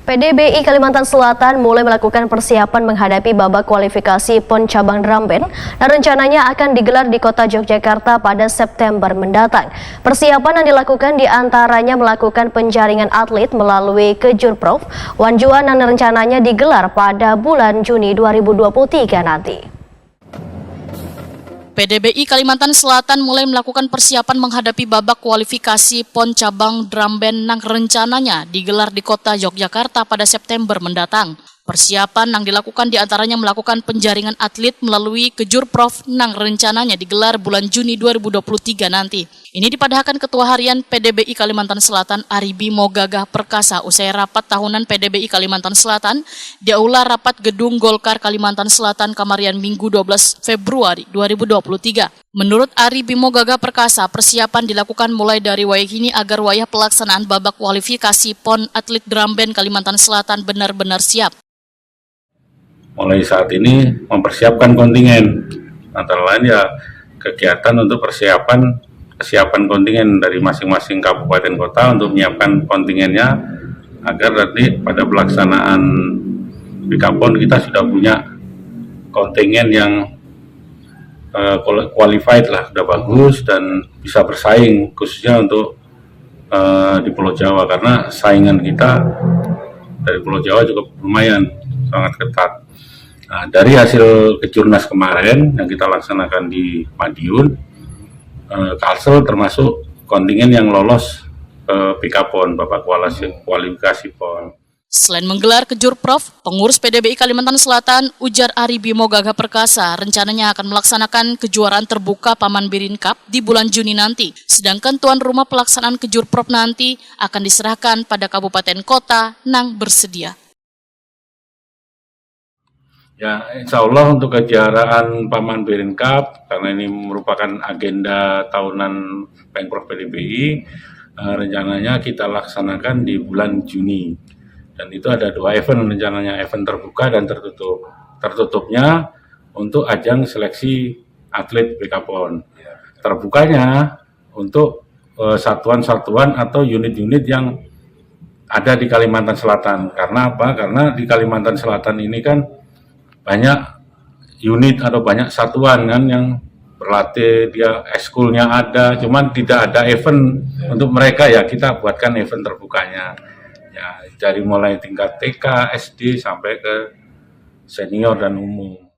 PDBI Kalimantan Selatan mulai melakukan persiapan menghadapi babak kualifikasi PON cabang Dramben dan rencananya akan digelar di kota Yogyakarta pada September mendatang. Persiapan yang dilakukan diantaranya melakukan penjaringan atlet melalui Kejurprov, Wanjuan yang rencananya digelar pada bulan Juni 2023 nanti. PDBI Kalimantan Selatan mulai melakukan persiapan menghadapi babak kualifikasi PON cabang Dramben yang rencananya digelar di kota Yogyakarta pada September mendatang. Persiapan yang dilakukan diantaranya melakukan penjaringan atlet melalui Kejurprov yang rencananya digelar bulan Juni 2023 nanti. Ini dipadahkan Ketua Harian PDBI Kalimantan Selatan Ari Bimo Gagah Perkasa usai rapat tahunan PDBI Kalimantan Selatan di Aula Rapat Gedung Golkar Kalimantan Selatan Kamarian Minggu 12 Februari 2023. Menurut Ari Bimo Gagah Perkasa, persiapan dilakukan mulai dari wayah ini agar wayah pelaksanaan babak kualifikasi PON atlet Dramben Kalimantan Selatan benar-benar siap. Mulai saat ini mempersiapkan kontingen, antara lain ya kegiatan untuk kesiapan kontingen dari masing-masing kabupaten kota untuk menyiapkan kontingennya agar nanti pada pelaksanaan PKPON kita sudah punya kontingen yang qualified lah, sudah bagus dan bisa bersaing khususnya untuk di Pulau Jawa, karena saingan kita dari Pulau Jawa cukup lumayan sangat ketat. Nah, dari hasil Kejurnas kemarin yang kita laksanakan di Madiun, Kalsel termasuk kontingen yang lolos ke PKPON, babak kualifikasi PON. Selain menggelar Kejurprov, pengurus PDBI Kalimantan Selatan, ujar Ari Bimo Gagah Perkasa, rencananya akan melaksanakan kejuaraan terbuka Paman Birin Cup di bulan Juni nanti. Sedangkan tuan rumah pelaksanaan Kejurprov nanti akan diserahkan pada kabupaten kota yang bersedia. Ya, insya Allah untuk kejuaraan Paman Birin Cup, karena ini merupakan agenda tahunan Pengprov PDBI, rencananya kita laksanakan di bulan Juni. Dan itu ada 2 event rencananya, event terbuka dan tertutup. Tertutupnya untuk ajang seleksi atlet PKPON. Terbukanya untuk satuan-satuan atau unit-unit yang ada di Kalimantan Selatan. Karena apa? Karena di Kalimantan Selatan ini kan banyak unit atau banyak satuan kan yang berlatih, dia ekskulnya ada, cuman tidak ada event untuk mereka, ya kita buatkan event terbukanya. Ya, dari mulai tingkat TK, SD sampai ke senior dan umum.